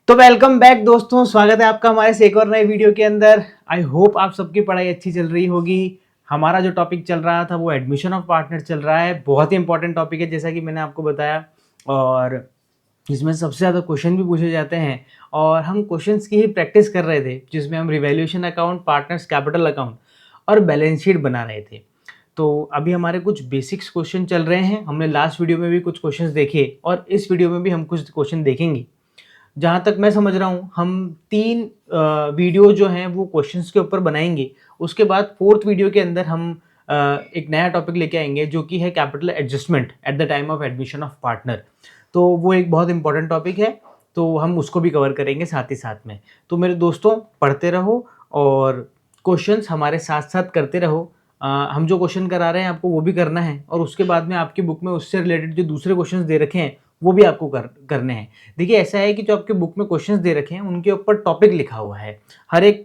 तो welcome back दोस्तों, स्वागत है आपका हमारे से एक और नए वीडियो के अंदर। आई होप आप सबकी पढ़ाई अच्छी चल रही होगी। हमारा जो टॉपिक चल रहा था वो एडमिशन ऑफ पार्टनर चल रहा है। बहुत ही इंपॉर्टेंट टॉपिक है जैसा कि मैंने आपको बताया, और इसमें सबसे ज़्यादा क्वेश्चन भी पूछे जाते हैं। और हम क्वेश्चंस की ही प्रैक्टिस कर रहे थे, जिसमें हम revaluation account, partners capital account और बैलेंस शीट बना रहे थे। तो अभी हमारे कुछ बेसिक्स क्वेश्चन चल रहे हैं। हमने लास्ट वीडियो में भी कुछ क्वेश्चंस देखे और इस वीडियो में भी हम कुछ क्वेश्चन देखेंगे। जहाँ तक मैं समझ रहा हूँ, हम 3 वीडियो जो हैं वो क्वेश्चंस के ऊपर बनाएंगे। उसके बाद 4th वीडियो के अंदर हम एक नया टॉपिक लेके आएंगे, जो कि है capital adjustment at the time of admission of partner. तो वो एक बहुत इंपॉर्टेंट टॉपिक है, तो हम उसको भी कवर करेंगे साथ ही साथ में। तो मेरे दोस्तों, पढ़ते रहो और क्वेश्चंस हमारे साथ साथ करते रहो। हम जो क्वेश्चन करा रहे हैं आपको वो भी करना है, और उसके बाद में आपकी बुक में उससे रिलेटेड जो दूसरे क्वेश्चंस दे रखे हैं वो भी आपको करने हैं। देखिए, ऐसा है कि जो आपके बुक में क्वेश्चंस दे रखे हैं उनके ऊपर टॉपिक लिखा हुआ है। हर एक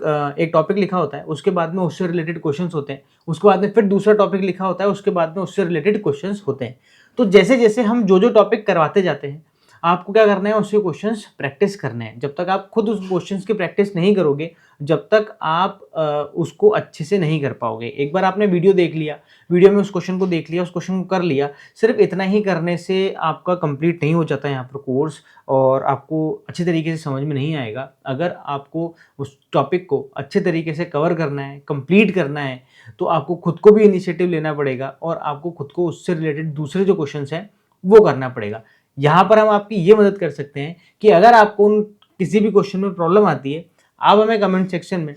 टॉपिक लिखा होता है, उसके बाद में उससे रिलेटेड क्वेश्चंस होते हैं। उसके बाद में फिर दूसरा टॉपिक लिखा होता है, उसके बाद में उससे रिलेटेड क्वेश्चंस होते हैं। तो जैसे जैसे हम जो टॉपिक करवाते जाते हैं, आपको क्या करना है, उसके क्वेश्चंस प्रैक्टिस करने हैं। जब तक आप खुद उस क्वेश्चंस की प्रैक्टिस नहीं करोगे, जब तक आप उसको अच्छे से नहीं कर पाओगे। एक बार आपने वीडियो देख लिया, वीडियो में उस क्वेश्चन को देख लिया, उस क्वेश्चन को कर लिया, सिर्फ इतना ही करने से आपका कंप्लीट नहीं हो जाता है यहाँ पर कोर्स, और आपको अच्छे तरीके से समझ में नहीं आएगा। अगर आपको उस टॉपिक को अच्छे तरीके से कवर करना है, कंप्लीट करना है, तो आपको खुद को भी इनिशिएटिव लेना पड़ेगा, और आपको खुद को उससे रिलेटेड दूसरे जो क्वेश्चंस हैं वो करना पड़ेगा। यहाँ पर हम आपकी ये मदद कर सकते हैं कि अगर आपको उन किसी भी क्वेश्चन में प्रॉब्लम आती है, आप हमें कमेंट सेक्शन में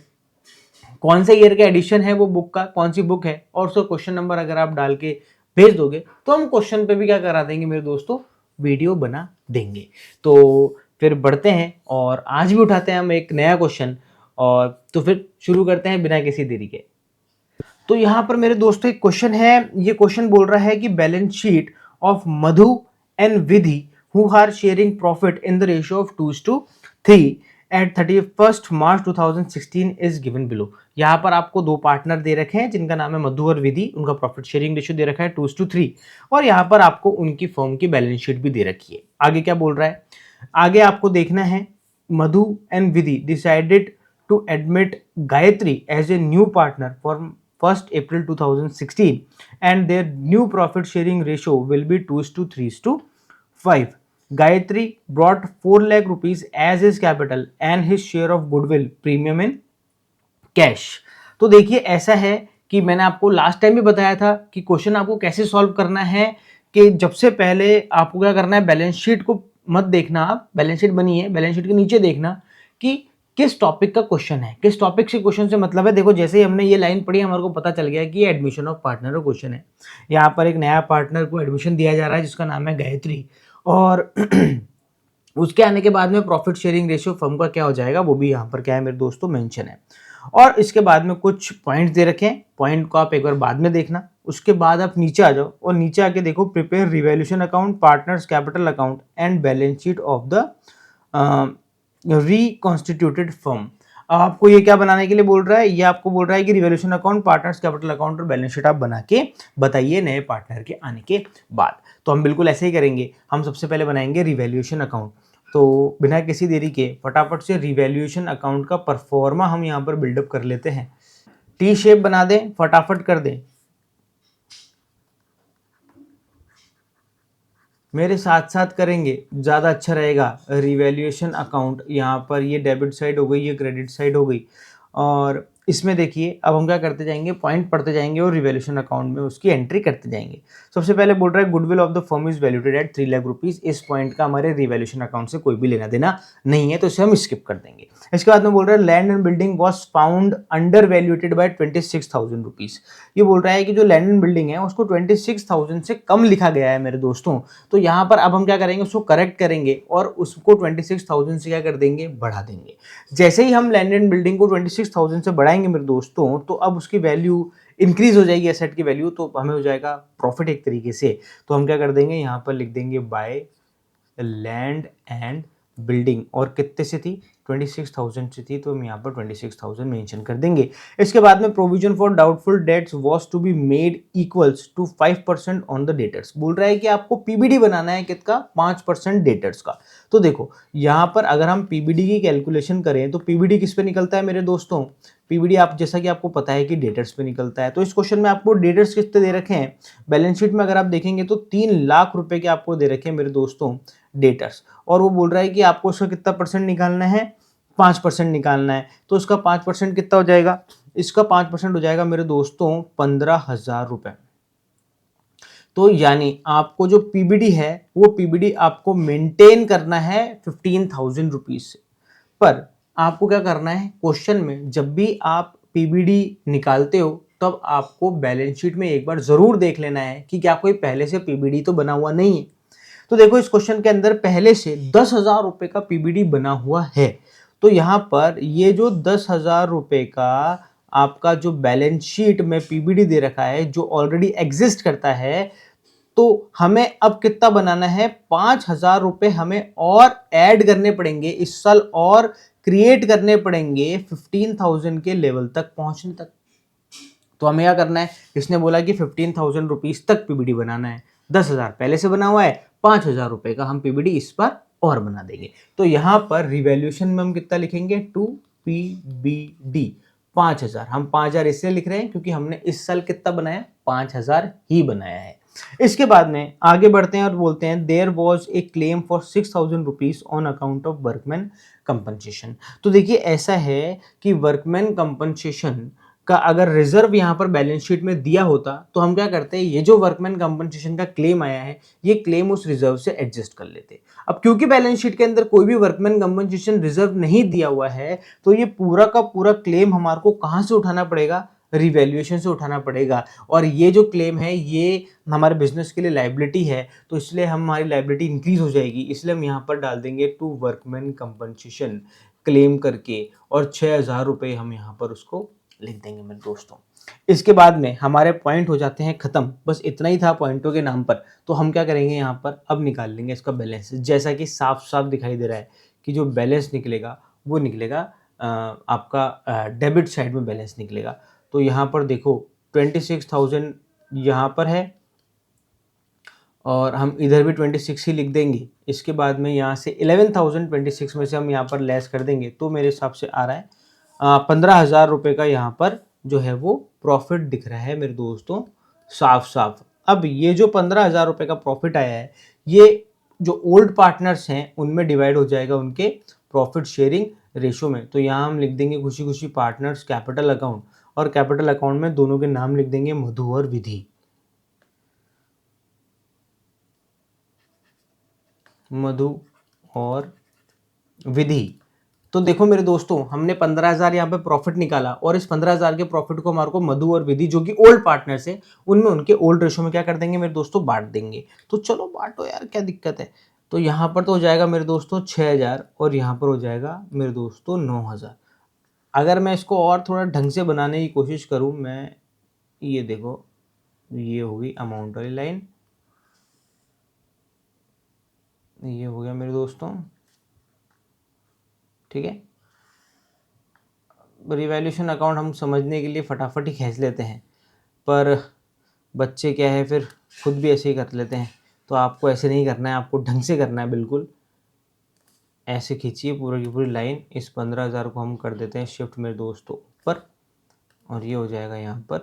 कौन से ईयर का एडिशन है वो बुक का, कौन सी बुक है, और उसका क्वेश्चन नंबर अगर आप डाल के भेज दोगे, तो हम क्वेश्चन पे भी क्या करा देंगे मेरे दोस्तों, वीडियो बना देंगे। तो फिर बढ़ते हैं और आज भी उठाते हैं हम एक नया क्वेश्चन, और तो फिर शुरू करते हैं बिना किसी देरी के। तो यहाँ पर मेरे दोस्तों एक क्वेश्चन है। ये क्वेश्चन बोल रहा है कि balance sheet of Madhu and Vidhi who are sharing profit in the ratio of 2:3 at 31st March 2016 is given below. यहाँ पर आपको दो पार्टनर दे रखे हैं जिनका नाम है मधु और विधि। उनका प्रॉफिट शेयरिंग रेशियो दे रखा है 2:3, और यहाँ पर आपको उनकी फर्म की बैलेंस शीट भी दे रखी है। आगे क्या बोल रहा है, आगे आपको देखना है, Madhu and Vidhi decided to admit Gayatri as a new partner from 1st April 2016, and their new profit sharing ratio will be 2:3:5. Gayatri brought 4 lakh rupees as his capital and his share of goodwill premium in cash. तो देखिए, ऐसा है कि मैंने आपको last time भी बताया था कि क्वेश्चन आपको कैसे सॉल्व करना है, कि जब से पहले आपको क्या करना है, बैलेंस शीट को मत देखना। आप बैलेंस शीट बनी है, बैलेंस शीट के नीचे देखना कि किस टॉपिक का क्वेश्चन है, किस टॉपिक से क्वेश्चन से मतलब है। देखो, जैसे ही हमने ये लाइन पढ़ी, हमारे को पता चल गया कि ये एडमिशन ऑफ पार्टनर का क्वेश्चन है। यहाँ पर एक नया पार्टनर को एडमिशन दिया जा रहा है जिसका नाम है गायत्री, और उसके आने के बाद में प्रॉफिट शेयरिंग रेशियो फर्म का क्या हो जाएगा वो भी यहाँ पर क्या है मेरे दोस्तों मेंशन है। और इसके बाद में कुछ पॉइंट्स दे रखे हैं, पॉइंट को आप एक बार बाद में देखना। उसके बाद आप नीचे आ जाओ और नीचे आके देखो, prepare revaluation account, partners capital account and balance sheet of the reconstituted firm. आपको ये क्या बनाने के लिए बोल रहा है, ये आपको बोल रहा है कि revaluation account, partners capital account और बैलेंस शीट आप बना के बताइए नए पार्टनर के आने के बाद। तो हम बिल्कुल ऐसे ही करेंगे। हम सबसे पहले बनाएंगे रिवैल्यूएशन अकाउंट। तो बिना किसी देरी के फटाफट से रिवैल्यूएशन अकाउंट का परफॉर्मा हम यहाँ पर बिल्डअप कर लेते हैं। टी शेप बना दें, फटाफट कर दें, मेरे साथ साथ करेंगे ज़्यादा अच्छा रहेगा। रिवैल्यूएशन अकाउंट, यहाँ पर ये डेबिट साइड हो गई, ये क्रेडिट साइड हो गई, और इसमें देखिए अब हम क्या करते जाएंगे, पॉइंट पढ़ते जाएंगे और रिवैल्यूएशन अकाउंट में उसकी एंट्री करते जाएंगे। सबसे पहले बोल रहा है goodwill of the firm is valuated at 3 lakh rupees. इस पॉइंट का हमारे रिवैल्यूएशन अकाउंट से कोई भी लेना देना नहीं है, तो इसे हम स्किप कर देंगे। इसके बाद में बोल रहा है land and building was found under valuated by 26,000 rupees. ये बोल रहा है कि जो लैंड एंड बिल्डिंग है उसको 26,000 से कम लिखा गया है मेरे दोस्तों। तो यहाँ पर अब हम क्या करेंगे, उसको करेक्ट करेंगे और उसको 26,000 से क्या कर देंगे, बढ़ा देंगे। जैसे ही हम लैंड एंड बिल्डिंग को 26,000 से बढ़ाएंगे मेरे दोस्तों, तो अब उसकी वैल्यू इंक्रीज हो जाएगी, एसेट की वैल्यू, तो हमें हो जाएगा प्रॉफिट एक तरीके से। तो हम क्या कर देंगे, यहाँ पर लिख देंगे बाय लैंड एंड बिल्डिंग, और कितने से थी, 26,000 से थी, तो हम यहाँ पर 26,000 मेंशन कर देंगे। इसके बाद में provision for doubtful debts was to be made equals to 5% on the debtors. बोल रहा है कि आपको पीबीडी बनाना है कितना, 5% डेटर्स का। तो देखो यहाँ पर अगर हम पीबीडी की कैलकुलेशन करें तो पीबीडी किस पे निकलता है मेरे दोस्तों, पीबीडी आप जैसा कि आपको पता है कि डेटर्स पे निकलता है। तो इस क्वेश्चन में आपको डेटर्स कितने दे रखे हैं, बैलेंस शीट में अगर आप देखेंगे तो 3 लाख रुपए के आपको दे रखे हैं मेरे दोस्तों डेटर्स, और वो बोल रहा है कि आपको उसका कितना परसेंट निकालना है, 5% निकालना है। तो इसका 5% कितना हो जाएगा, इसका 5% हो जाएगा मेरे दोस्तों 15,000 रुपए। तो यानी आपको जो पीबीडी है वो पीबीडी आपको मेंटेन करना है 15,000 रुपीज से। पर आपको क्या करना है, क्वेश्चन में जब भी आप पीबीडी निकालते हो तब आपको बैलेंस शीट में एक बार जरूर देख लेना है कि क्या कोई पहले से पीबीडी तो बना हुआ नहीं है। तो देखो इस क्वेश्चन के अंदर पहले से 10,000 रुपए का पीबीडी बना हुआ है। तो यहां पर ये जो 10,000 रुपए का आपका जो बैलेंस शीट में पीबीडी दे रखा है जो ऑलरेडी एग्जिस्ट करता है, तो हमें अब कितना बनाना है, 5,000 रुपए हमें और ऐड करने पड़ेंगे इस साल, और क्रिएट करने पड़ेंगे 15,000 के लेवल तक पहुंचने तक। तो हमें क्या करना है, इसने बोला कि 15,000 रुपीज तक पीबीडी बनाना है, 10,000 पहले से बना हुआ है, 5,000 रुपए का हम पीबीडी इस बार और बना देंगे। तो यहां पर रिवैल्यूएशन में हम कितना लिखेंगे, 2 पीबीडी 5,000। हम 5,000 इसलिए लिख रहे हैं क्योंकि हमने इस साल कितना बनाया, 5,000 ही बनाया है। इसके बाद में आगे बढ़ते हैं और बोलते हैं there was a claim for 6,000 rupees on account of workman compensation. तो देखिए ऐसा है कि वर्कमैन कंपनसेशन का अगर रिजर्व यहाँ पर बैलेंस शीट में दिया होता तो हम क्या करते हैं, ये जो वर्कमैन कंपनसेशन का क्लेम आया है ये क्लेम उस रिजर्व से एडजस्ट कर लेते। अब क्योंकि बैलेंस शीट के अंदर कोई भी वर्कमैन कंपनसेशन रिजर्व नहीं दिया हुआ है तो ये पूरा का पूरा क्लेम हमारे को कहाँ से उठाना पड़ेगा, रिवैल्यूएशन से उठाना पड़ेगा। और ये जो क्लेम है ये हमारे बिजनेस के लिए लाइबिलिटी है, तो इसलिए हमारी लाइबिलिटी इंक्रीज हो जाएगी, इसलिए हम यहाँ पर डाल देंगे टू वर्कमैन कंपनसेशन क्लेम करके, और 6,000 रुपये हम यहाँ पर उसको लिख देंगे मेरे दोस्तों। इसके बाद में हमारे पॉइंट हो जाते हैं खत्म, बस इतना ही था पॉइंटों के नाम पर। तो हम क्या करेंगे यहाँ पर, अब निकाल लेंगे इसका बैलेंस, जैसा कि साफ साफ दिखाई दे रहा है कि जो बैलेंस निकलेगा वो निकलेगा आपका डेबिट साइड में बैलेंस निकलेगा। तो यहाँ पर देखो 26,000 यहाँ पर है और हम इधर भी 26 ही लिख देंगे। इसके बाद में यहाँ से 11,000 26 में से हम यहाँ पर लेस कर देंगे तो मेरे हिसाब से आ रहा है 15,000 रुपये का यहाँ पर जो है वो प्रॉफिट दिख रहा है मेरे दोस्तों, साफ साफ। अब ये जो 15,000 रुपये का प्रॉफिट आया है ये जो ओल्ड पार्टनर्स हैं उनमें डिवाइड हो जाएगा उनके प्रॉफिट शेयरिंग रेशो में। तो यहाँ हम लिख देंगे खुशी खुशी पार्टनर्स कैपिटल अकाउंट, और कैपिटल अकाउंट में दोनों के नाम लिख देंगे मधु और विधि, मधु और विधि। तो देखो मेरे दोस्तों हमने 15,000 यहाँ पे प्रॉफिट निकाला, और इस 15,000 के प्रॉफिट को हमारे को मधु और विधि जो कि ओल्ड पार्टनर्स हैं उनमें उनके ओल्ड रेशो में क्या कर देंगे मेरे दोस्तों, बांट देंगे। तो चलो बांटो यार, क्या दिक्कत है। तो यहाँ पर तो हो जाएगा मेरे दोस्तों 6,000 और यहाँ पर हो जाएगा मेरे दोस्तों 9,000। अगर मैं इसको और थोड़ा ढंग से बनाने की कोशिश करूँ, मैं ये देखो ये होगी अमाउंट वाली लाइन, ये हो गया मेरे दोस्तों, ठीक है। रिवैल्यूएशन अकाउंट हम समझने के लिए फटाफट ही खींच लेते हैं, पर बच्चे क्या है फिर खुद भी ऐसे ही कर लेते हैं। तो आपको ऐसे नहीं करना है, आपको ढंग से करना है, बिल्कुल ऐसे खींचिए पूरी की पूरी लाइन। इस 15,000 को हम कर देते हैं शिफ्ट मेरे दोस्तों ऊपर, और ये हो जाएगा यहाँ पर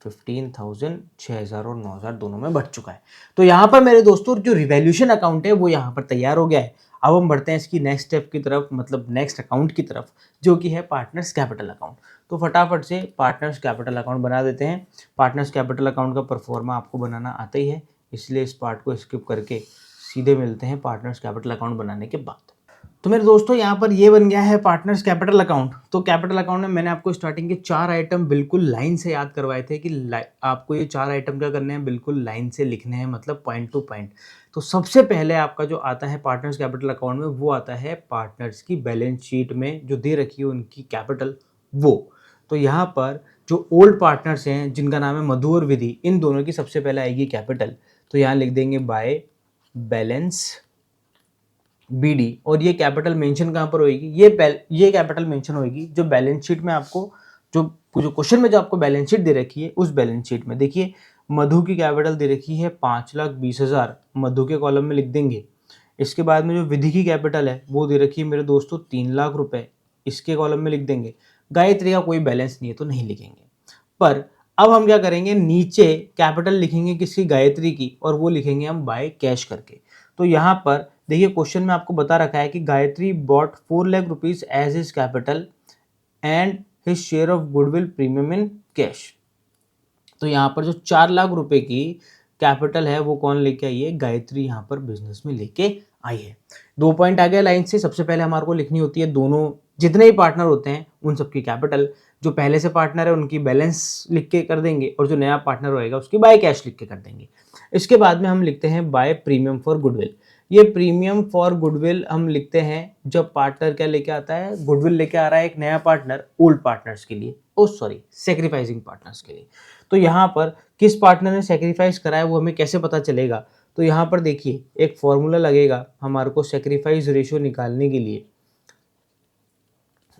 15,000, 6,000 और 9,000 दोनों में बढ़ चुका है। तो यहाँ पर मेरे दोस्तों जो रिवैल्यूएशन अकाउंट है वो यहाँ पर तैयार हो गया है। अब हम बढ़ते हैं इसकी नेक्स्ट स्टेप की तरफ, मतलब नेक्स्ट अकाउंट की तरफ, जो कि है पार्टनर्स कैपिटल अकाउंट। तो फटाफट से पार्टनर्स कैपिटल अकाउंट बना देते हैं। पार्टनर्स कैपिटल अकाउंट का परफॉर्मा आपको बनाना आता ही है, इसलिए इस पार्ट को स्किप करके सीधे मिलते हैं पार्टनर्स कैपिटल अकाउंट बनाने के बाद। तो मेरे दोस्तों यहाँ पर ये बन गया है पार्टनर्स कैपिटल अकाउंट। तो कैपिटल अकाउंट में मैंने आपको स्टार्टिंग के 4 आइटम बिल्कुल लाइन से याद करवाए थे कि आपको ये 4 आइटम क्या करने हैं, बिल्कुल लाइन से लिखने हैं, मतलब पॉइंट टू पॉइंट। तो सबसे पहले आपका जो आता है पार्टनर्स कैपिटल अकाउंट में वो आता है पार्टनर्स की बैलेंस शीट में जो दे रखी है उनकी कैपिटल वो। तो यहाँ पर जो ओल्ड पार्टनर्स हैं जिनका नाम है मधु और विधि, इन दोनों की सबसे पहले आएगी कैपिटल। तो यहाँ लिख देंगे बाय बैलेंस BD, और ये कैपिटल मेंशन कहाँ पर होगी, ये कैपिटल मेंशन होगी जो बैलेंस शीट में आपको जो जो क्वेश्चन में जो आपको बैलेंस शीट दे रखी है उस बैलेंस शीट में। देखिए मधु की कैपिटल दे रखी है 5,20,000, मधु के कॉलम में लिख देंगे। इसके बाद में जो विधि की कैपिटल है वो दे रखी है मेरे दोस्तों 3,00,000 रुपए, इसके कॉलम में लिख देंगे। गायत्री का कोई बैलेंस नहीं है तो नहीं लिखेंगे। पर अब हम क्या करेंगे, नीचे कैपिटल लिखेंगे किसकी, गायत्री की, और वो लिखेंगे हम बाय कैश करके। तो यहाँ पर देखिए क्वेश्चन में आपको बता रखा है कि Gayatri bought 4 lakh rupees as his capital and his share of goodwill premium in cash. तो यहाँ पर जो 4 लाख रुपए की कैपिटल है वो कौन लेके आई है, गायत्री यहाँ पर बिजनेस में लेके आई है। 2 पॉइंट आ गया लाइन से। सबसे पहले हमारे को लिखनी होती है दोनों जितने ही पार्टनर होते हैं उन सबकी कैपिटल, जो पहले से पार्टनर है उनकी बैलेंस लिख के कर देंगे, और जो नया पार्टनर होएगा उसकी बाय कैश लिख के कर देंगे। इसके बाद में हम लिखते हैं बाय प्रीमियम फॉर गुडविल। ये प्रीमियम फॉर गुडविल हम लिखते हैं जब पार्टनर क्या लेके आता है, गुडविल लेके आ रहा है एक नया पार्टनर ओल्ड पार्टनर्स के लिए, सेक्रीफाइसिंग पार्टनर्स के लिए। तो यहाँ पर किस पार्टनर ने सेक्रीफाइस करा है वो हमें कैसे पता चलेगा, तो यहाँ पर देखिए एक फॉर्मूला लगेगा हमारे को सेक्रीफाइस रेशियो निकालने के लिए,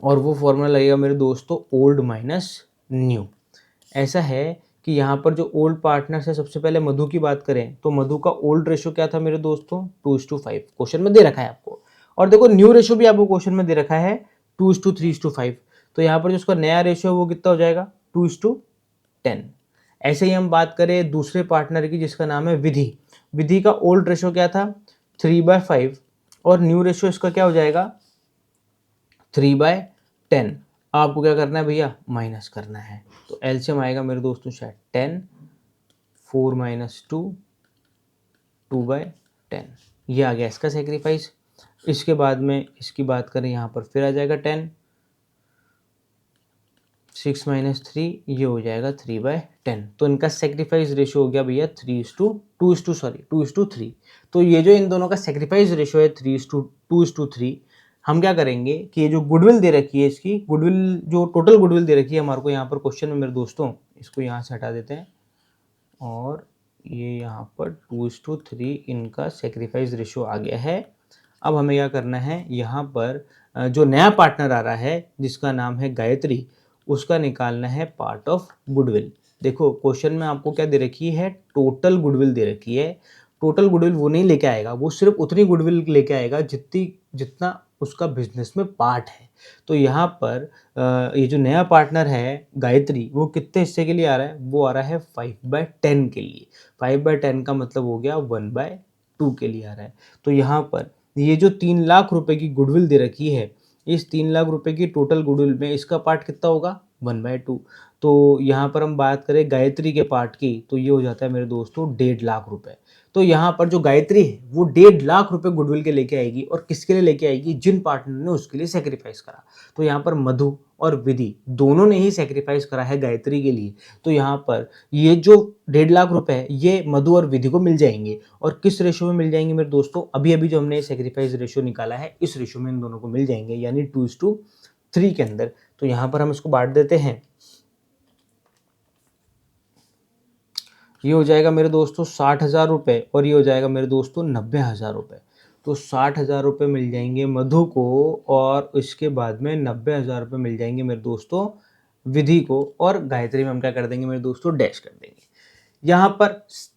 और वो फॉर्मूला लगेगा मेरे दोस्तों ओल्ड माइनस न्यू। ऐसा है कि यहाँ पर जो ओल्ड पार्टनर है, सबसे पहले मधु की बात करें तो मधु का ओल्ड रेशियो क्या था मेरे दोस्तों, 2:5 क्वेश्चन में दे रखा है आपको, और देखो न्यू रेशियो भी आपको क्वेश्चन में दे रखा है 2:3:5। तो यहाँ पर जो उसका नया रेशियो है वो कितना हो जाएगा, 2:10। ऐसे ही हम बात करें दूसरे पार्टनर की जिसका नाम है विधि। विधि का ओल्ड रेशियो क्या था, 3/5, और न्यू रेशियो इसका क्या हो जाएगा, 3/10। आपको क्या करना है भैया, माइनस करना है। तो एलसीएम आएगा मेरे दोस्तों शायद 10, 4 - 2, 2/10। ये आ गया इसका सेक्रीफाइस। इसके बाद में इसकी बात करें यहाँ पर फिर आ जाएगा 10, 6 - 3, ये हो जाएगा 3/10। तो इनका सेक्रीफाइस रेशियो हो गया भैया 2:3। तो ये जो इन दोनों का सेक्रीफाइस रेशियो है 2:3, हम क्या करेंगे कि ये जो गुडविल दे रखी है, इसकी गुडविल जो टोटल गुडविल दे रखी है हमारे को यहाँ पर क्वेश्चन में मेरे दोस्तों, इसको यहाँ से हटा देते हैं, और ये यहाँ पर 2:3 इनका सेक्रीफाइस रेशियो आ गया है। अब हमें क्या करना है, यहाँ पर जो नया पार्टनर आ रहा है जिसका नाम है गायत्री, उसका निकालना है पार्ट ऑफ गुडविल। देखो क्वेश्चन में आपको क्या दे रखी है, टोटल गुडविल दे रखी है। टोटल गुडविल वो नहीं लेके आएगा, वो सिर्फ उतनी गुडविल लेके आएगा जितना उसका बिजनेस में पार्ट है। तो यहाँ पर ये जो नया पार्टनर है गायत्री, वो कितने हिस्से के लिए आ रहा है, वो आ रहा है 5/10 के लिए। 5/10 का मतलब हो गया 1/2 के लिए आ रहा है। तो यहाँ पर ये जो 3 लाख रुपए की गुडविल दे रखी है, इस 3 लाख रुपए की टोटल गुडविल में इसका पार्ट कितना होगा, 1/2। तो यहाँ पर हम बात करें गायत्री के पार्ट की, तो ये हो जाता है मेरे दोस्तों 1.5 लाख रुपए। तो यहाँ पर जो गायत्री है वो 1.5 लाख रुपए गुडविल के लेके आएगी, और किसके लिए लेके आएगी, जिन पार्टनर ने उसके लिए सेक्रीफाइस करा। तो यहाँ पर मधु और विधि दोनों ने ही सेक्रीफाइस करा है गायत्री के लिए। तो यहाँ पर ये जो 1.5 लाख रुपए है ये मधु और विधि को मिल जाएंगे, और किस रेशियो में मिल जाएंगे मेरे दोस्तों, अभी अभी जो हमने सेक्रीफाइस रेशियो निकाला है इस रेशियो में इन दोनों को मिल जाएंगे, यानी 2:3 के अंदर। तो यहाँ पर हम इसको बांट देते हैं, ये हो जाएगा मेरे दोस्तों 60,000 रुपये, और ये हो जाएगा मेरे दोस्तों 90,000 रुपये। तो 60,000 रुपये मिल जाएंगे मधु को, और इसके बाद में 90,000 रुपये मिल जाएंगे मेरे दोस्तों विधि को, और गायत्री में हम क्या कर देंगे मेरे दोस्तों, डैश कर देंगे। यहाँ पर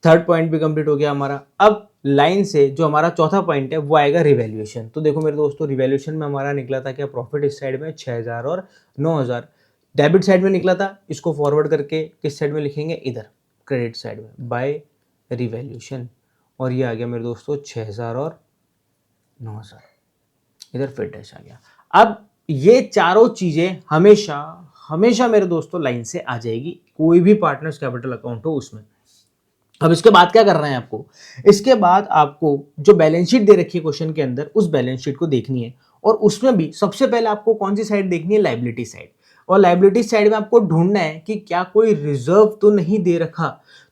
थर्ड पॉइंट भी कंप्लीट हो गया हमारा। अब लाइन से जो हमारा चौथा पॉइंट है वो आएगा रिवैल्यूएशन। तो देखो मेरे दोस्तों रिवैल्यूएशन में हमारा निकला था क्या, प्रॉफिट इस साइड में 6,000 और 9,000 डेबिट साइड में निकला था, इसको फॉरवर्ड करके किस साइड में लिखेंगे, इधर क्रेडिट साइड में बाय रिवैल्यूएशन, और ये आ गया मेरे दोस्तों 6,000 और 9,000, इधर फिर डैश आ गया। अब ये चारों चीजें हमेशा हमेशा मेरे दोस्तों लाइन से आ जाएगी, कोई भी पार्टनर्स कैपिटल अकाउंट हो उसमें। अब इसके बाद क्या करना है आपको, इसके बाद आपको जो बैलेंस शीट दे रखी है क्वेश्चन के अंदर उस बैलेंस शीट को देखनी है, और उसमें भी सबसे पहले आपको कौन सी साइड देखनी है, लायबिलिटी साइड। और लायबिलिटी साइड में आपको ढूंढना है कि क्या कोई रिजर्व तो नहीं दे रखा।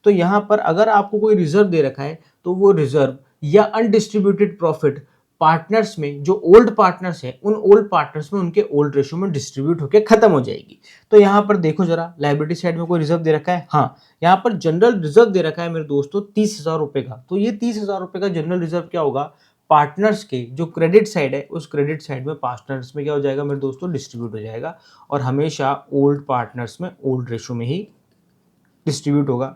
तो यहाँ पर अगर आपको कोई रिजर्व दे रखा है तो वो रिजर्व या अनडिस्ट्रीब्यूटेड प्रॉफिट पार्टनर्स में जो ओल्ड पार्टनर्स है उन ओल्ड पार्टनर्स में उनके ओल्ड रेशियो में डिस्ट्रीब्यूट होकर खत्म हो जाएगी। तो यहाँ पर देखो जरा लायबिलिटी साइड में कोई रिजर्व दे रखा है, हाँ यहाँ पर जनरल रिजर्व दे रखा है मेरे दोस्तों 30,000 रुपए का। तो ये 30,000 रुपए का जनरल रिजर्व क्या होगा, पार्टनर्स के जो क्रेडिट साइड है उस क्रेडिट साइड में पार्टनर्स में क्या हो जाएगा मेरे दोस्तों, डिस्ट्रीब्यूट हो जाएगा, और हमेशा ओल्ड पार्टनर्स में ओल्ड रेशो में ही डिस्ट्रीब्यूट होगा,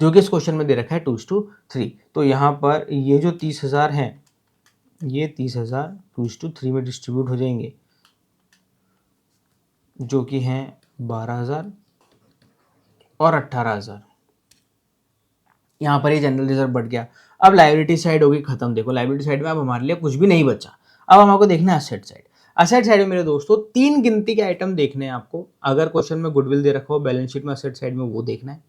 जो कि इस क्वेश्चन में दे रखा है 2:3। तो यहाँ पर ये जो 30,000 हैं ये 30,000 2:3 में डिस्ट्रीब्यूट हो जाएंगे, जो कि हैं 12,000 और 18,000। यहाँ पर ये जनरल रिजर्व बढ़ गया। अब लायबिलिटी साइड होगी खत्म। देखो लायबिलिटी साइड में अब हमारे लिए कुछ भी नहीं बचा। अब हमको देखना है असेट साइड। असेट साइड में मेरे दोस्तों 3 गिनती के आइटम देखने हैं आपको। अगर क्वेश्चन में गुडविल दे रखा हो बैलेंस शीट में असेट साइड में वो देखना है,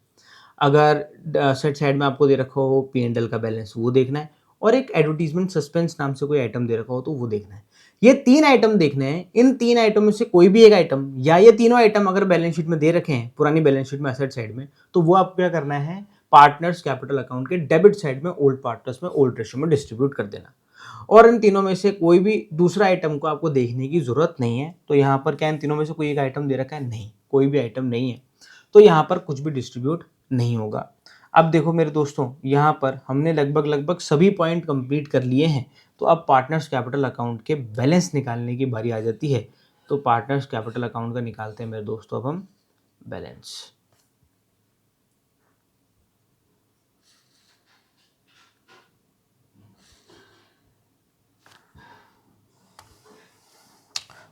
अगर असेट साइड में आपको दे रखा हो P&L का बैलेंस वो देखना है, और एक एडवर्टीजमेंट सस्पेंस नाम से कोई आइटम दे रखा हो तो वो देखना है। ये 3 आइटम देखने हैं। इन 3 आइटम में से कोई भी एक आइटम या ये तीनों आइटम अगर बैलेंस शीट में दे रखे हैं पुरानी बैलेंस शीट में असेट साइड में, तो वो आपको क्या करना है, पार्टनर्स कैपिटल अकाउंट के डेबिट साइड में ओल्ड पार्टनर्स में ओल्ड रेशो में डिस्ट्रीब्यूट कर देना। और इन तीनों में से कोई भी दूसरा आइटम को आपको देखने की जरूरत नहीं है। तो यहाँ पर क्या इन तीनों में से कोई एक आइटम दे रखा है, नहीं, कोई भी आइटम नहीं है, तो यहाँ पर कुछ भी डिस्ट्रीब्यूट नहीं होगा। अब देखो मेरे दोस्तों यहाँ पर हमने लगभग सभी पॉइंट कंप्लीट कर लिए हैं। तो अब पार्टनर्स कैपिटल अकाउंट के बैलेंस निकालने की बारी आ जाती है। तो पार्टनर्स कैपिटल अकाउंट का निकालते हैं मेरे दोस्तों अब हम बैलेंस।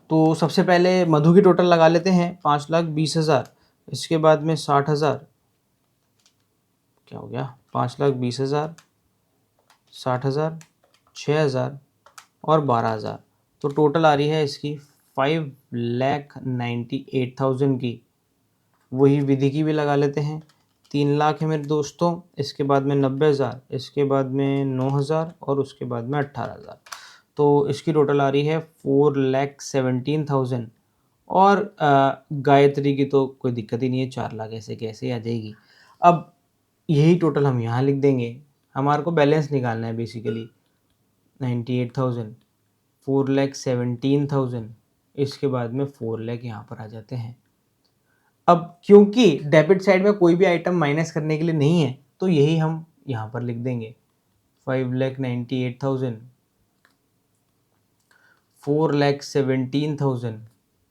तो सबसे पहले मधु की टोटल लगा लेते हैं 5,20,000, इसके बाद में 60,000, क्या हो गया 5,20,000, 60,000, 6,000 और 12,000। तो टोटल आ रही है इसकी 5,98,000 की। वही विधि की भी लगा लेते हैं, 3 लाख है मेरे दोस्तों, इसके बाद में 90,000, इसके बाद में 9,000 और उसके बाद में 18,000। तो इसकी टोटल आ रही है 4,17,000। और गायत्री की तो कोई दिक्कत ही नहीं है, 4 लाख ऐसे कैसे आ जाएगी। अब यही टोटल हम यहाँ लिख देंगे। हमारे को बैलेंस निकालना है बेसिकली 98,000, 4,17,000, इसके बाद में 4 लाख यहाँ पर आ जाते हैं। अब क्योंकि डेबिट साइड में कोई भी आइटम माइनस करने के लिए नहीं है तो यही हम यहाँ पर लिख देंगे 5,98,000, 4,17,000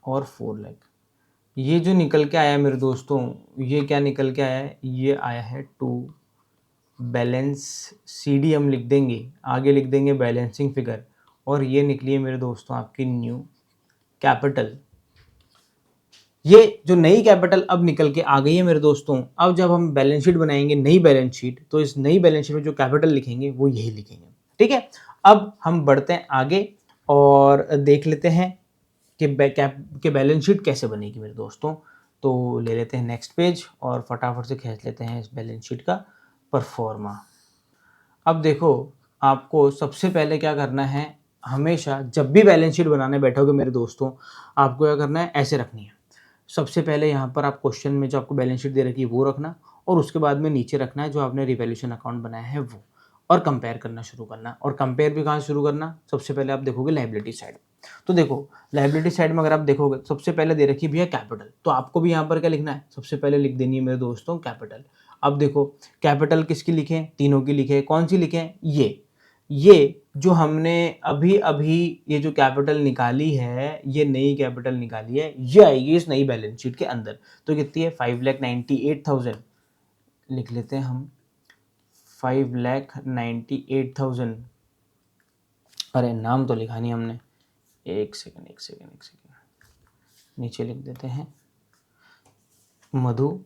और 4 लाख। ये जो निकल के आया मेरे दोस्तों, ये क्या निकल के आया है, ये आया है टू बैलेंस CD हम लिख देंगे, आगे लिख देंगे बैलेंसिंग फिगर, और ये निकली है मेरे दोस्तों आपकी न्यू कैपिटल। ये जो नई कैपिटल अब निकल के आ गई है मेरे दोस्तों। अब जब हम बैलेंस शीट बनाएंगे नई बैलेंस शीट, तो इस नई बैलेंस शीट में जो कैपिटल लिखेंगे वो यही लिखेंगे। ठीक है, अब हम बढ़ते हैं आगे और देख लेते हैं कि बैलेंस शीट कैसे बनेगी मेरे दोस्तों। तो ले लेते हैं नेक्स्ट पेज और फटाफट से खींच लेते हैं इस बैलेंस शीट का परफॉर्मा। अब देखो आपको सबसे पहले क्या करना है, हमेशा जब भी बैलेंस शीट बनाने बैठोगे मेरे दोस्तों, आपको क्या करना है, ऐसे रखनी है। सबसे पहले यहाँ पर आप क्वेश्चन में जो आपको बैलेंस शीट दे रखी है वो रखना, और उसके बाद में नीचे रखना है जो आपने रिवैल्यूएशन अकाउंट बनाया है वो, और कंपेयर करना शुरू करना। और कंपेयर भी कहाँ शुरू करना, सबसे पहले आप देखोगे लायबिलिटी साइड। तो देखो लायबिलिटी साइड में अगर आप देखोगे सबसे पहले दे रखी है भैया कैपिटल, तो आपको भी यहाँ पर क्या लिखना है, सबसे पहले लिख देनी है मेरे दोस्तों कैपिटल। अब देखो कैपिटल किसकी लिखे, तीनों की लिखे, कौन सी लिखे, ये जो हमने अभी अभी ये जो कैपिटल निकाली है, ये नई कैपिटल निकाली है, ये आएगी इस नई बैलेंस शीट के अंदर। तो कितनी है 5,98,000 लिख लेते हैं हम, 5,98,000। अरे नाम तो लिखा नहीं हमने, एक सेकंड नीचे लिख देते हैं मधु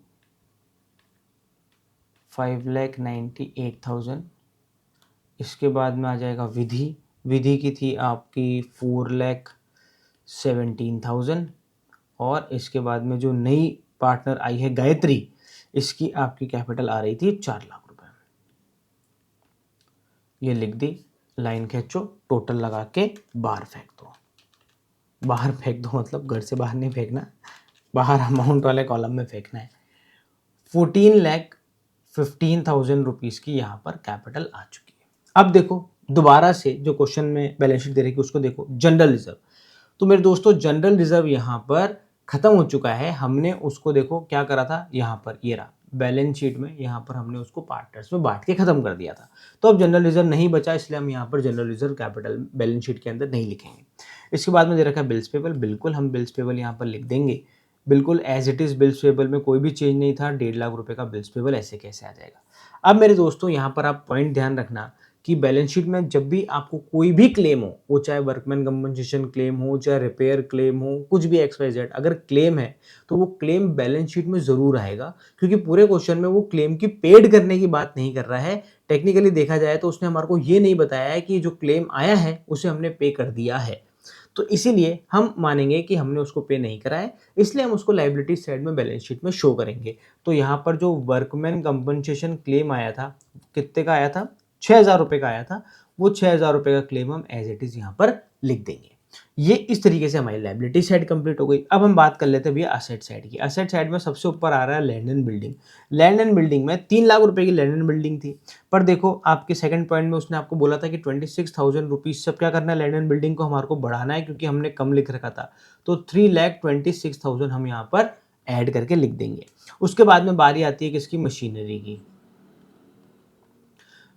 5,98,000। इसके बाद में आ जाएगा विधि की थी आपकी 4,17,000। और इसके बाद में जो नई पार्टनर आई है गायत्री, इसकी आपकी कैपिटल आ रही थी 4 लाख रुपए। ये लिख दी, लाइन खींचो, टोटल लगा के बाहर फेंक दो। बाहर फेंक दो मतलब घर से बाहर नहीं फेंकना, बाहर अमाउंट वाले कॉलम में फेंकना है। 14,15,000 रुपीज़ की यहाँ पर कैपिटल आ चुकी है। अब देखो दोबारा से जो क्वेश्चन में बैलेंस शीट दे रही है उसको देखो, जनरल रिजर्व। तो मेरे दोस्तों जनरल रिजर्व यहाँ पर खत्म हो चुका है। हमने उसको देखो क्या करा था, यहाँ पर ये रहा बैलेंस शीट में यहाँ पर हमने उसको पार्टनर्स में बांट के ख़त्म कर दिया था। तो अब जनरल रिजर्व नहीं बचा, इसलिए हम यहाँ पर general reserve capital balance sheet के अंदर नहीं लिखेंगे। इसके बाद में दे रखा है बिल्स पेबल, बिल्कुल हम बिल्स पेबल यहाँ पर लिख देंगे, बिल्कुल as it is bills payable में कोई भी चेंज नहीं था। 1.5 लाख रुपए का बिल्स पेबल ऐसे कैसे आ जाएगा। अब मेरे दोस्तों यहाँ पर आप पॉइंट ध्यान रखना कि बैलेंस शीट में जब भी आपको कोई भी क्लेम हो, वो चाहे वर्कमैन कंपनसेशन क्लेम हो, चाहे रिपेयर क्लेम हो, कुछ भी XYZ, अगर क्लेम है तो वो क्लेम बैलेंस शीट में ज़रूर आएगा, क्योंकि पूरे क्वेश्चन में वो क्लेम की पेड करने की बात नहीं कर रहा है। टेक्निकली देखा जाए तो उसने हमारे को ये नहीं बताया है कि जो क्लेम आया है उसे हमने पे कर दिया है, तो इसीलिए हम मानेंगे कि हमने उसको पे नहीं करा है, इसलिए हम उसको लायबिलिटी साइड में बैलेंस शीट में शो करेंगे। तो यहाँ पर जो वर्कमैन कंपनसेशन क्लेम आया था, कितने का आया था, 6,000 रुपये का आया था, वो 6,000 रुपये का क्लेम हम एज इट इज़ यहाँ पर लिख देंगे। ये इस तरीके से हमारी लायबिलिटी साइड कंप्लीट हो गई। अब हम बात कर लेते हैं भैया असेट साइड की। असेट साइड में सबसे ऊपर आ रहा है land and building. Land and building में 3 लाख रुपए की लैंड एंड बिल्डिंग थी, पर देखो आपके सेकंड पॉइंट में उसने आपको बोला था कि 26,000 रुपीज़ से अब क्या करना है, लैंड एंड बिल्डिंग को हमारे को बढ़ाना है, क्योंकि हमने कम लिख रखा था। तो 3,26,000 हम यहाँ पर ऐड करके लिख देंगे। उसके बाद में बारी आती है किसकी, मशीनरी की।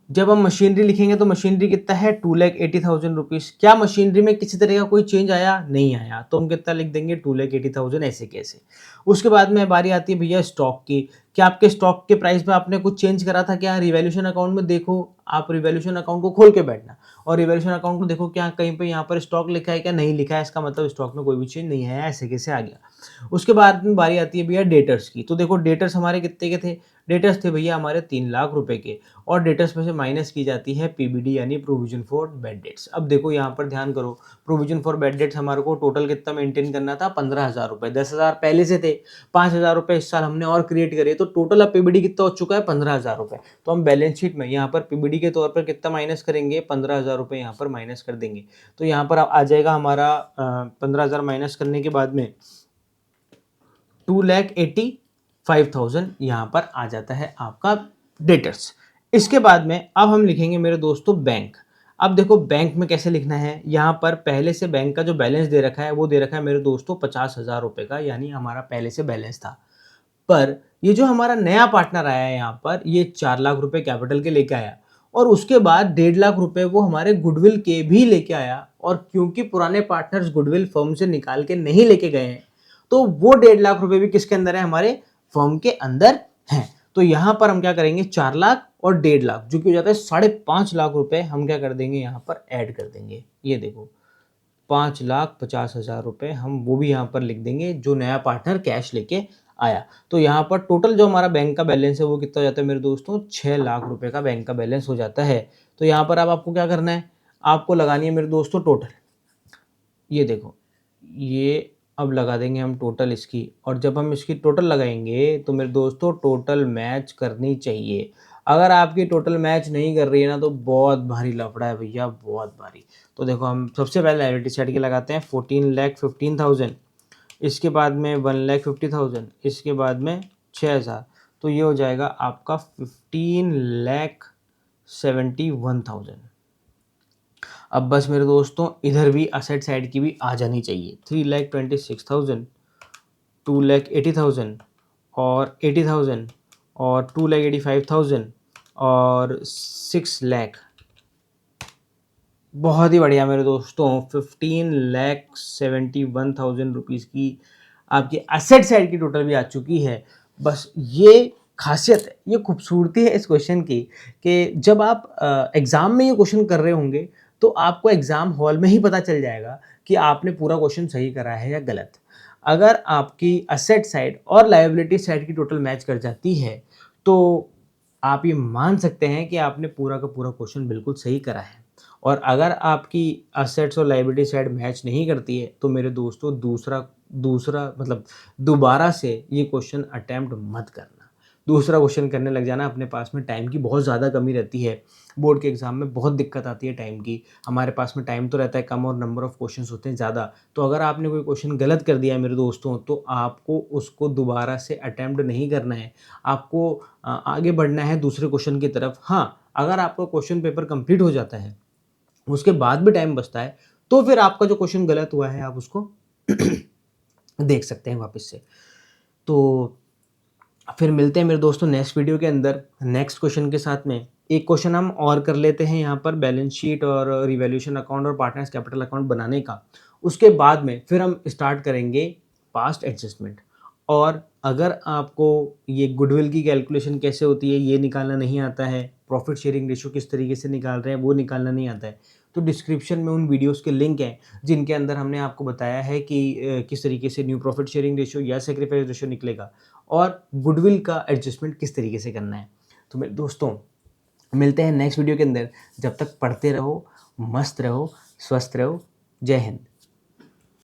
जब हम मशीनरी लिखेंगे तो मशीनरी कितना है, 2,80,000 रुपीज़। क्या मशीनरी में किसी तरह का कोई चेंज आया, नहीं आया, तो हम कितना लिख देंगे, 2,80,000 ऐसे कैसे। उसके बाद में बारी आती है भैया स्टॉक की। क्या आपके स्टॉक के प्राइस में आपने कुछ चेंज करा था क्या, रिवैल्यूएशन अकाउंट में देखो, आप रिवैल्यूएशन अकाउंट को खोल के बैठना और रिवैल्यूएशन अकाउंट को देखो क्या कहीं पे यहाँ पर स्टॉक लिखा है क्या, नहीं लिखा है, इसका मतलब स्टॉक में कोई भी चेंज नहीं है, ऐसे कैसे आ गया। उसके बाद में बारी आती है भैया डेटर्स की। तो देखो डेटर्स हमारे कितने के थे, डेटर्स थे भैया हमारे 3 लाख रुपए के, और डेटर्स में से माइनस की जाती है पीबीडी यानी प्रोविजन फॉर बैड डेट्स। अब देखो यहाँ पर ध्यान करो, प्रोविजन फॉर बैड डेट्स हमारे को टोटल कितना मेंटेन करना था, 15,000 रुपये। 10,000 पहले से थे, 5,000 रुपये इस साल हमने और क्रिएट करे, तो टोटल अब पीबीडी कितना हो चुका है, 15,000 रुपये। तो हम बैलेंस शीट में यहाँ पर पीबीडी के तौर पर कितना माइनस करेंगे, 15,000 रुपये यहाँ पर माइनस कर देंगे। तो यहाँ पर आ जाएगा हमारा 15,000 माइनस करने के बाद में 2,85,000 यहाँ पर आ जाता है आपका डेटर्स। इसके बाद में अब हम लिखेंगे मेरे दोस्तों बैंक। अब देखो बैंक में कैसे लिखना है, यहाँ पर पहले से बैंक का जो बैलेंस दे रखा है वो दे रखा है मेरे दोस्तों 50,000 रुपये का, यानी हमारा पहले से बैलेंस था। पर ये जो हमारा नया पार्टनर आया है यहाँ पर, ये 4 लाख रुपए कैपिटल के लेके आया, और उसके बाद 1.5 लाख रुपए वो हमारे गुडविल के भी लेके आया, और क्योंकि पुराने पार्टनर्स गुडविल फर्म से निकाल के नहीं लेके गए हैं, तो वो 1.5 लाख रुपए भी किसके अंदर है, हमारे फर्म के अंदर हैं। तो यहाँ पर हम क्या करेंगे, 4 लाख और 1.5 लाख जो कि हो जाता है 5.5 लाख रुपए, हम क्या कर देंगे यहाँ पर ऐड कर देंगे। ये देखो 5,50,000 रुपये हम वो भी यहाँ पर लिख देंगे, जो नया पार्टनर कैश लेके आया। तो यहाँ पर टोटल जो हमारा बैंक का बैलेंस है वो कितना हो जाता है मेरे दोस्तों, 6 लाख रुपए का बैंक का बैलेंस हो जाता है। तो यहाँ पर अब आपको क्या करना है, आपको लगानी है मेरे दोस्तों टोटल। ये देखो, ये अब लगा देंगे हम टोटल इसकी, और जब हम इसकी टोटल लगाएंगे तो मेरे दोस्तों टोटल मैच करनी चाहिए। अगर आपकी टोटल मैच नहीं कर रही है ना, तो बहुत भारी लफड़ा है भैया, बहुत भारी। तो देखो हम सबसे पहले लायबिलिटी साइड की लगाते हैं, 14,15,000, इसके बाद में 1,50,000, इसके बाद में 6,000, तो ये हो जाएगा आपका 15,71,000। अब बस मेरे दोस्तों इधर भी असेट साइड की भी आ जानी चाहिए, 3,26,000, 2,80,000 और 80,000 और 2,85,000 और 6 लाख। बहुत ही बढ़िया मेरे दोस्तों, 15,71,000 रुपीज़ की आपकी असेट साइड की टोटल भी आ चुकी है। बस ये खासियत है, ये खूबसूरती है इस क्वेश्चन की, कि जब आप एग्ज़ाम में ये क्वेश्चन कर रहे होंगे तो आपको एग्ज़ाम हॉल में ही पता चल जाएगा कि आपने पूरा क्वेश्चन सही करा है या गलत। अगर आपकी असेट साइड और लायबिलिटी साइड की टोटल मैच कर जाती है तो आप ये मान सकते हैं कि आपने पूरा का पूरा क्वेश्चन बिल्कुल सही करा है। और अगर आपकी असेट्स और लायबिलिटी साइड मैच नहीं करती है तो मेरे दोस्तों दूसरा दूसरा मतलब दोबारा से ये क्वेश्चन अटेम्प्ट मत करना। दूसरा क्वेश्चन करने लग जाना, अपने पास में टाइम की बहुत ज़्यादा कमी रहती है। बोर्ड के एग्ज़ाम में बहुत दिक्कत आती है टाइम की। हमारे पास में टाइम तो रहता है कम और नंबर ऑफ़ क्वेश्चंस होते हैं ज़्यादा। तो अगर आपने कोई क्वेश्चन गलत कर दिया है मेरे दोस्तों, तो आपको उसको दोबारा से अटेम्प्ट नहीं करना है। आपको आगे बढ़ना है दूसरे क्वेश्चन की तरफ। हाँ, अगर आपका क्वेश्चन पेपर कंप्लीट हो जाता है, उसके बाद भी टाइम बचता है, तो फिर आपका जो क्वेश्चन गलत हुआ है आप उसको देख सकते हैं वापस से। तो फिर मिलते हैं मेरे दोस्तों नेक्स्ट वीडियो के अंदर नेक्स्ट क्वेश्चन के साथ में। एक क्वेश्चन हम और कर लेते हैं यहाँ पर बैलेंस शीट और रिवैल्यूएशन अकाउंट और पार्टनर्स कैपिटल अकाउंट बनाने का। उसके बाद में फिर हम स्टार्ट करेंगे पास्ट एडजस्टमेंट। और अगर आपको ये गुडविल की कैलकुलेशन कैसे होती है ये निकालना नहीं आता है, प्रॉफिट शेयरिंग रेशियो किस तरीके से निकाल रहे हैं वो निकालना नहीं आता है, तो डिस्क्रिप्शन में उन वीडियोस के लिंक हैं जिनके अंदर हमने आपको बताया है कि किस तरीके से न्यू प्रॉफिट शेयरिंग रेशियो या सेक्रीफाइस रेशियो निकलेगा और गुडविल का एडजस्टमेंट किस तरीके से करना है। तो मेरे दोस्तों मिलते हैं नेक्स्ट वीडियो के अंदर। जब तक पढ़ते रहो, मस्त रहो, स्वस्थ रहो। जय हिंद।